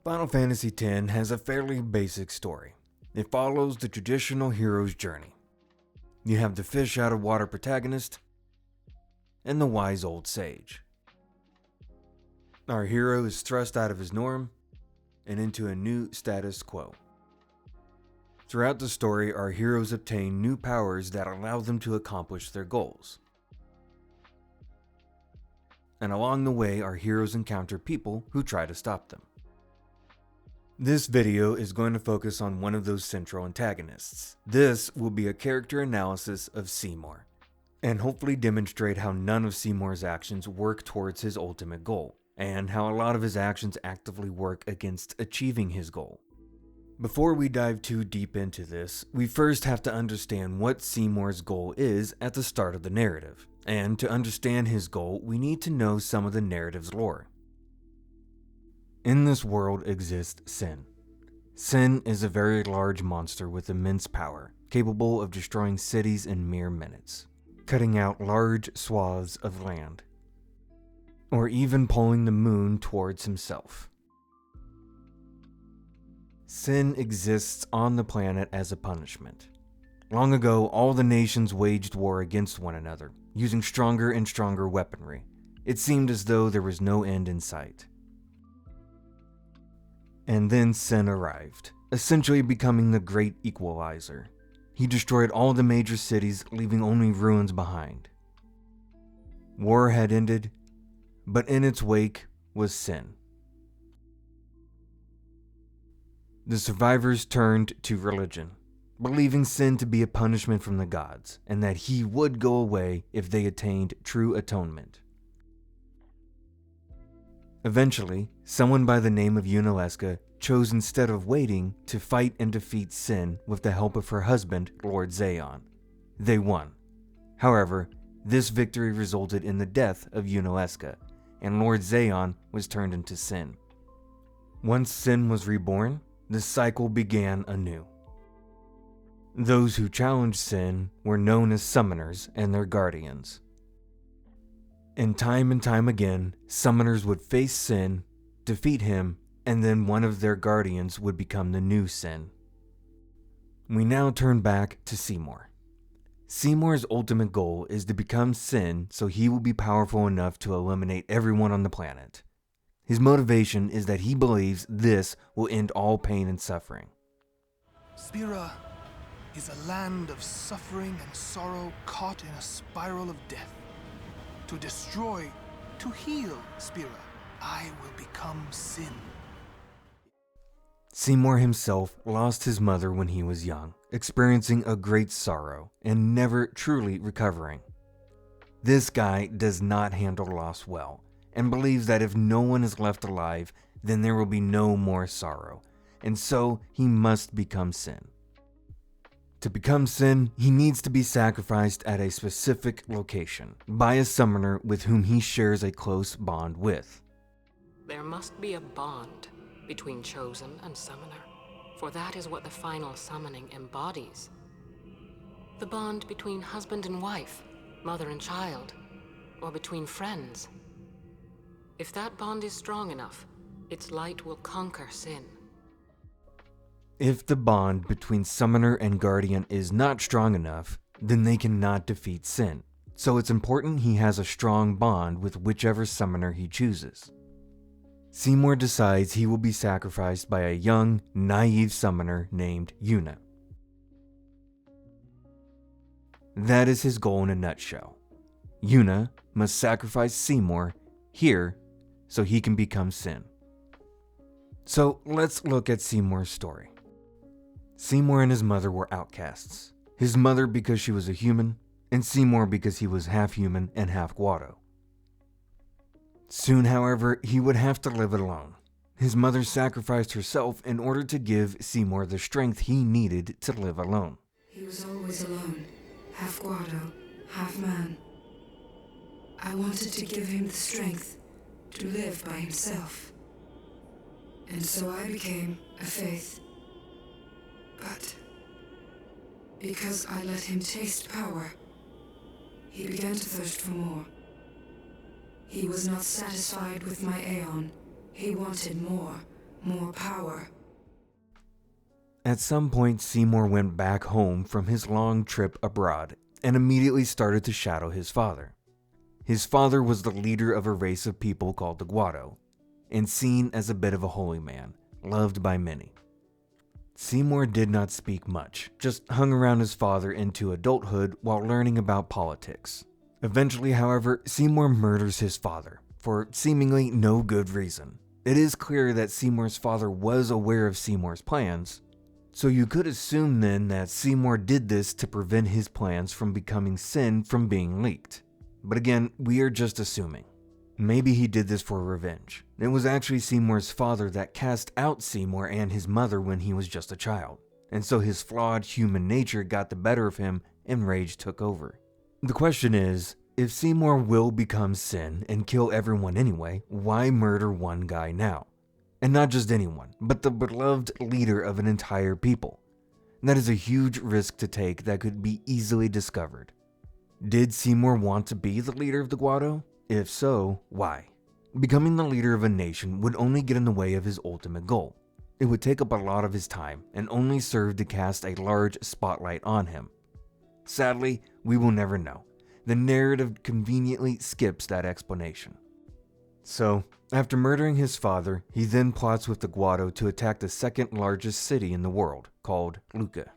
Final Fantasy X has a fairly basic story. It follows the traditional hero's journey. You have the fish out of water protagonist and the wise old sage. Our hero is thrust out of his norm and into a new status quo. Throughout the story, our heroes obtain new powers that allow them to accomplish their goals. And along the way, our heroes encounter people who try to stop them. This video is going to focus on one of those central antagonists. This will be a character analysis of Seymour, and hopefully demonstrate how none of Seymour's actions work towards his ultimate goal, and how a lot of his actions actively work against achieving his goal. Before we dive too deep into this, we first have to understand what Seymour's goal is at the start of the narrative, and to understand his goal, we need to know some of the narrative's lore. In this world exists Sin. Sin is a very large monster with immense power, capable of destroying cities in mere minutes, cutting out large swaths of land, or even pulling the moon towards himself. Sin exists on the planet as a punishment. Long ago, all the nations waged war against one another, using stronger and stronger weaponry. It seemed as though there was no end in sight. And then Sin arrived, essentially becoming the great equalizer. He destroyed all the major cities, leaving only ruins behind. War had ended, but in its wake was Sin. The survivors turned to religion, believing Sin to be a punishment from the gods, and that he would go away if they attained true atonement. Eventually, someone by the name of Yunalesca chose, instead of waiting, to fight and defeat Sin with the help of her husband, Lord Zayon. They won. However, this victory resulted in the death of Yunalesca, and Lord Zayon was turned into Sin. Once Sin was reborn, the cycle began anew. Those who challenged Sin were known as summoners and their guardians. And time again, summoners would face Sin, defeat him, and then one of their guardians would become the new Sin. We now turn back to Seymour. Seymour's ultimate goal is to become Sin so he will be powerful enough to eliminate everyone on the planet. His motivation is that he believes this will end all pain and suffering. Spira is a land of suffering and sorrow caught in a spiral of death. To destroy, to heal Spira, I will become Sin. Seymour himself lost his mother when he was young, experiencing a great sorrow and never truly recovering. This guy does not handle loss well, and believes that if no one is left alive, then there will be no more sorrow, and so he must become Sin. To become Sin, he needs to be sacrificed at a specific location by a summoner with whom he shares a close bond with. There must be a bond between chosen and summoner, for that is what the final summoning embodies. The bond between husband and wife, mother and child, or between friends. If that bond is strong enough, its light will conquer Sin. If the bond between summoner and guardian is not strong enough, then they cannot defeat Sin. So it's important he has a strong bond with whichever summoner he chooses. Seymour decides he will be sacrificed by a young, naive summoner named Yuna. That is his goal in a nutshell. Yuna must sacrifice Seymour here so he can become Sin. So let's look at Seymour's story. Seymour and his mother were outcasts. His mother because she was a human, and Seymour because he was half human and half Guado. Soon, however, he would have to live alone. His mother sacrificed herself in order to give Seymour the strength he needed to live alone. He was always alone, half Guado, half man. I wanted to give him the strength to live by himself. And so I became a faith. But because I let him taste power, he began to thirst for more. He was not satisfied with my Aeon. He wanted more, more power. At some point, Seymour went back home from his long trip abroad and immediately started to shadow his father. His father was the leader of a race of people called the Guado, and seen as a bit of a holy man, loved by many. Seymour did not speak much, just hung around his father into adulthood while learning about politics. Eventually, however, Seymour murders his father, for seemingly no good reason. It is clear that Seymour's father was aware of Seymour's plans, so you could assume then that Seymour did this to prevent his plans from becoming sin from being leaked. But again, we are just assuming. Maybe he did this for revenge. It was actually Seymour's father that cast out Seymour and his mother when he was just a child, and so his flawed human nature got the better of him and rage took over. The question is, if Seymour will become sin and kill everyone anyway, why murder one guy now? And not just anyone, but the beloved leader of an entire people. That is a huge risk to take that could be easily discovered. Did Seymour want to be the leader of the Guado? If so, why? Becoming the leader of a nation would only get in the way of his ultimate goal. It would take up a lot of his time and only serve to cast a large spotlight on him. Sadly, we will never know. The narrative conveniently skips that explanation. So, after murdering his father, he then plots with the Guado to attack the second largest city in the world, called Lucca.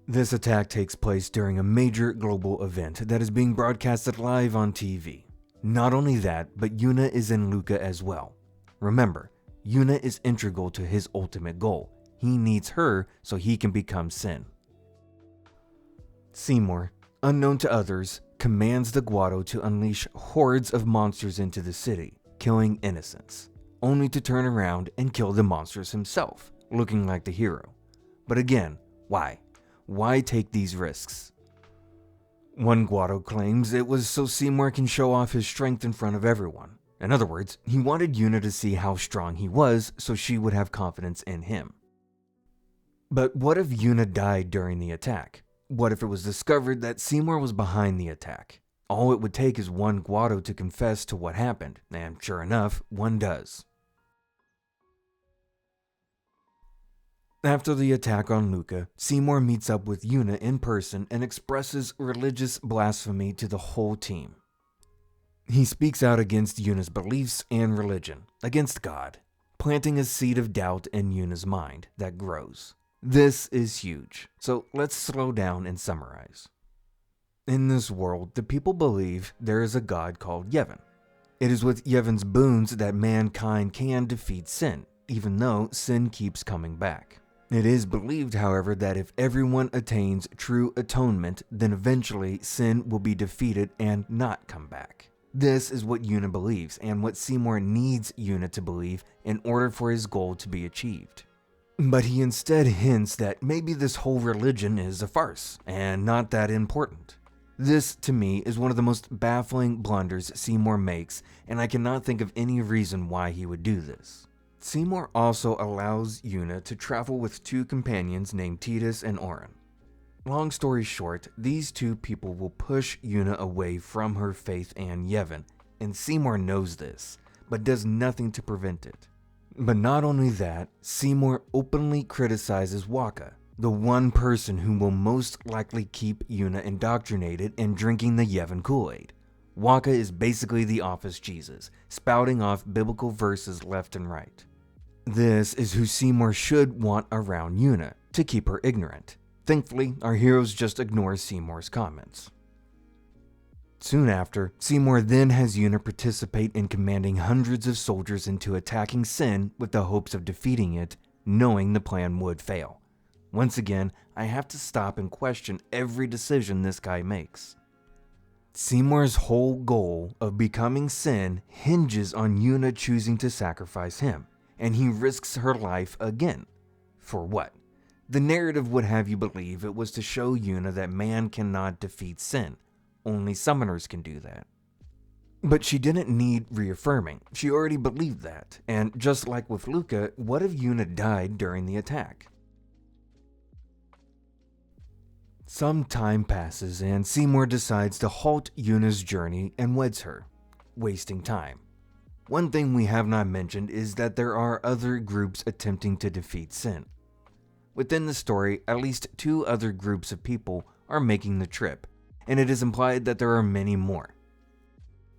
This attack takes place during a major global event that is being broadcasted live on TV. Not only that, but Yuna is in Lucca as well. Remember, Yuna is integral to his ultimate goal. He needs her so he can become Sin. Seymour, unknown to others, commands the Guado to unleash hordes of monsters into the city, killing innocents, only to turn around and kill the monsters himself, looking like the hero. But again, why? Why take these risks? One Guado claims it was so Seymour can show off his strength in front of everyone. In other words, he wanted Yuna to see how strong he was so she would have confidence in him. But what if Yuna died during the attack? What if it was discovered that Seymour was behind the attack? All it would take is one Guado to confess to what happened, and sure enough, one does. After the attack on Lucca, Seymour meets up with Yuna in person and expresses religious blasphemy to the whole team. He speaks out against Yuna's beliefs and religion, against God, planting a seed of doubt in Yuna's mind that grows. This is huge, so let's slow down and summarize. In this world, the people believe there is a god called Yevon. It is with Yevon's boons that mankind can defeat sin, even though sin keeps coming back. It is believed, however, that if everyone attains true atonement, then eventually sin will be defeated and not come back. This is what Yuna believes, and what Seymour needs Yuna to believe in order for his goal to be achieved. But he instead hints that maybe this whole religion is a farce, and not that important. This, to me, is one of the most baffling blunders Seymour makes, and I cannot think of any reason why he would do this. Seymour also allows Yuna to travel with two companions named Titus and Oren. Long story short, these two people will push Yuna away from her faith and Yevon, and Seymour knows this, but does nothing to prevent it. But not only that, Seymour openly criticizes Waka, the one person who will most likely keep Yuna indoctrinated and drinking the Yevon Kool-Aid. Waka is basically the office Jesus, spouting off biblical verses left and right. This is who Seymour should want around Yuna, to keep her ignorant. Thankfully, our heroes just ignore Seymour's comments. Soon after, Seymour then has Yuna participate in commanding hundreds of soldiers into attacking Sin with the hopes of defeating it, knowing the plan would fail. Once again, I have to stop and question every decision this guy makes. Seymour's whole goal of becoming Sin hinges on Yuna choosing to sacrifice him, and he risks her life again. For what? The narrative would have you believe it was to show Yuna that man cannot defeat Sin. Only summoners can do that. But she didn't need reaffirming. She already believed that. And just like with Lucca, what if Yuna died during the attack? Some time passes and Seymour decides to halt Yuna's journey and weds her, wasting time. One thing we have not mentioned is that there are other groups attempting to defeat Sin. Within the story, at least 2 other groups of people are making the trip, and it is implied that there are many more.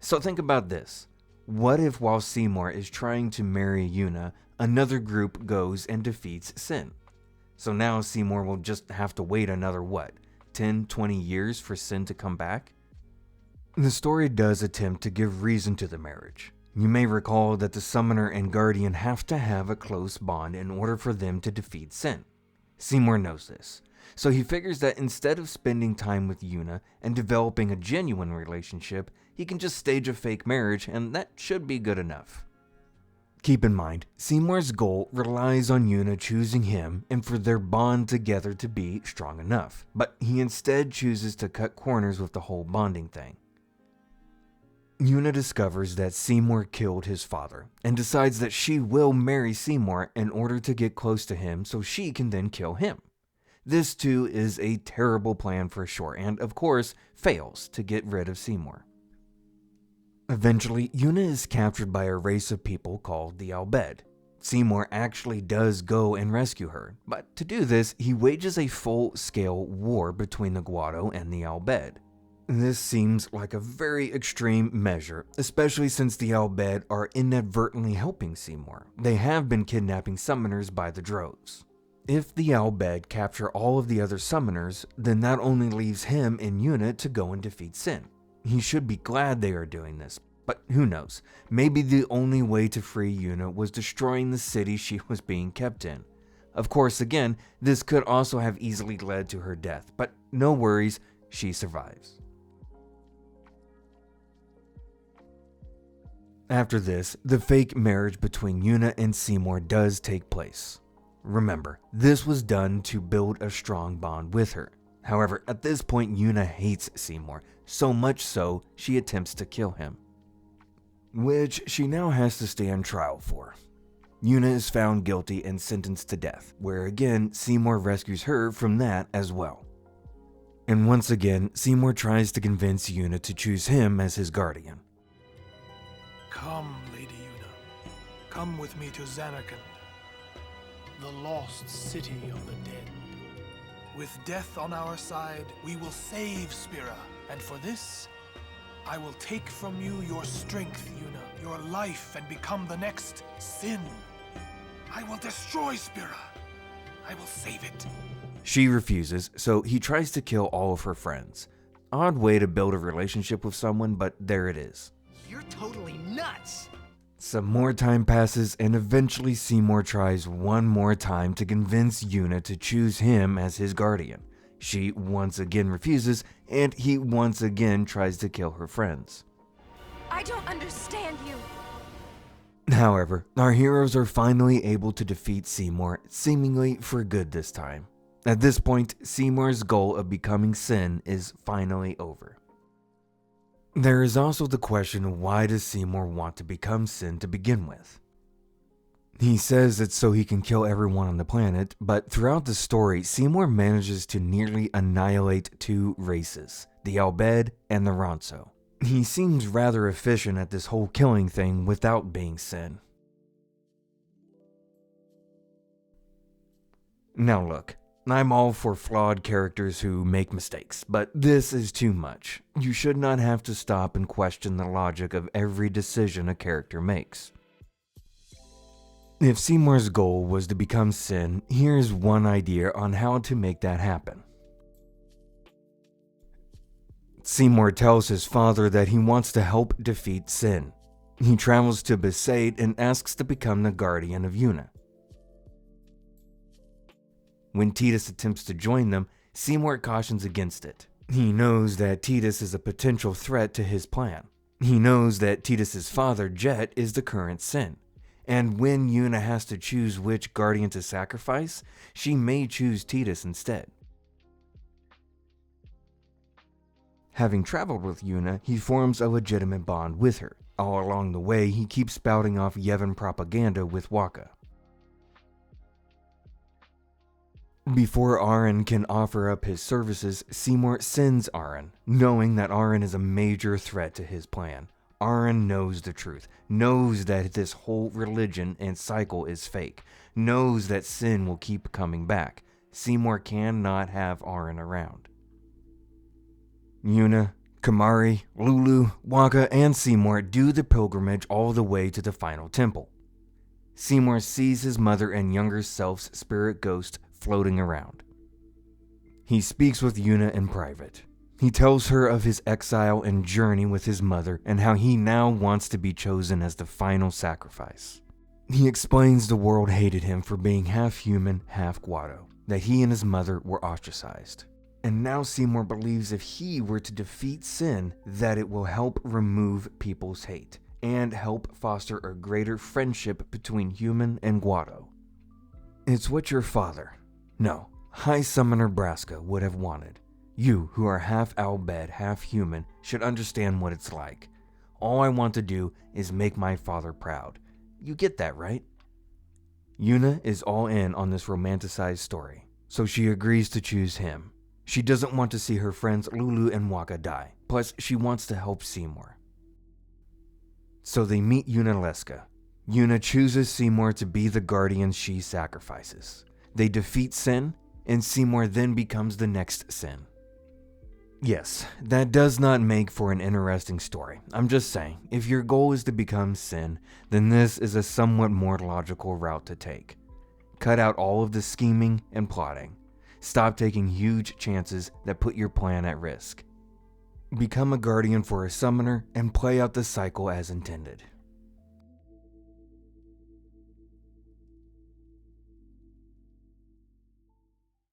So think about this. What if while Seymour is trying to marry Yuna, another group goes and defeats Sin? So now Seymour will just have to wait another 10, 20 years for Sin to come back? The story does attempt to give reason to the marriage. You may recall that the Summoner and Guardian have to have a close bond in order for them to defeat Sin. Seymour knows this, so he figures that instead of spending time with Yuna and developing a genuine relationship, he can just stage a fake marriage, and that should be good enough. Keep in mind, Seymour's goal relies on Yuna choosing him and for their bond together to be strong enough, but he instead chooses to cut corners with the whole bonding thing. Yuna discovers that Seymour killed his father and decides that she will marry Seymour in order to get close to him so she can then kill him. This too is a terrible plan for sure, and of course fails to get rid of Seymour. Eventually, Yuna is captured by a race of people called the Albed. Seymour actually does go and rescue her, but to do this, he wages a full-scale war between the Guado and the Albed. This seems like a very extreme measure, especially since the Albed are inadvertently helping Seymour. They have been kidnapping summoners by the droves. If the Albed capture all of the other summoners, then that only leaves him and Yuna to go and defeat Sin. He should be glad they are doing this, but who knows? Maybe the only way to free Yuna was destroying the city she was being kept in. Of course, again, this could also have easily led to her death, but no worries, she survives. After this, the fake marriage between Yuna and Seymour does take place. Remember, this was done to build a strong bond with her. However, at this point, Yuna hates Seymour, so much so she attempts to kill him, which she now has to stand trial for. Yuna is found guilty and sentenced to death, where again, Seymour rescues her from that as well. And once again, Seymour tries to convince Yuna to choose him as his guardian. Come, Lady Yuna. Come with me to Zanarkand, the lost city of the dead. With death on our side, we will save Spira, and for this, I will take from you your strength, Yuna, your life, and become the next Sin. I will destroy Spira. I will save it. She refuses, so he tries to kill all of her friends. Odd way to build a relationship with someone, but there it is. You're totally nuts! Some more time passes, and eventually Seymour tries one more time to convince Yuna to choose him as his guardian. She once again refuses, and he once again tries to kill her friends. I don't understand you. However, our heroes are finally able to defeat Seymour, seemingly for good this time. At this point, Seymour's goal of becoming Sin is finally over. There is also the question of why does Seymour want to become Sin to begin with? He says it's so he can kill everyone on the planet, but throughout the story, Seymour manages to nearly annihilate 2 races, the Albed and the Ronso. He seems rather efficient at this whole killing thing without being Sin. Now look, I'm all for flawed characters who make mistakes, but this is too much. You should not have to stop and question the logic of every decision a character makes. If Seymour's goal was to become Sin, here's one idea on how to make that happen. Seymour tells his father that he wants to help defeat Sin. He travels to Besaid and asks to become the guardian of Yuna. When Tidus attempts to join them, Seymour cautions against it. He knows that Tidus is a potential threat to his plan. He knows that Tidus' father, Jet, is the current Sin. And when Yuna has to choose which guardian to sacrifice, she may choose Tidus instead. Having traveled with Yuna, he forms a legitimate bond with her. All along the way, he keeps spouting off Yevon propaganda with Wakka. Before Auron can offer up his services, Seymour sends Auron, knowing that Auron is a major threat to his plan. Aaron knows the truth, knows that this whole religion and cycle is fake, knows that sin will keep coming back. Seymour cannot have Aaron around. Yuna, Kamari, Lulu, Waka, and Seymour do the pilgrimage all the way to the final temple. Seymour sees his mother and younger self's spirit ghost floating around. He speaks with Yuna in private. He tells her of his exile and journey with his mother and how he now wants to be chosen as the final sacrifice. He explains the world hated him for being half human, half Guado, that he and his mother were ostracized. And now Seymour believes if he were to defeat sin, that it will help remove people's hate and help foster a greater friendship between human and Guado. It's what your father, no, High Summoner Braska would have wanted. You, who are half Albed, half human, should understand what it's like. All I want to do is make my father proud. You get that, right? Yuna is all in on this romanticized story, so she agrees to choose him. She doesn't want to see her friends Lulu and Waka die, plus she wants to help Seymour. So they meet Yunalesca. Yuna chooses Seymour to be the guardian she sacrifices. They defeat sin, and Seymour then becomes the next sin. Yes, that does not make for an interesting story. I'm just saying, if your goal is to become sin, then this is a somewhat more logical route to take. Cut out all of the scheming and plotting. Stop taking huge chances that put your plan at risk. Become a guardian for a summoner and play out the cycle as intended.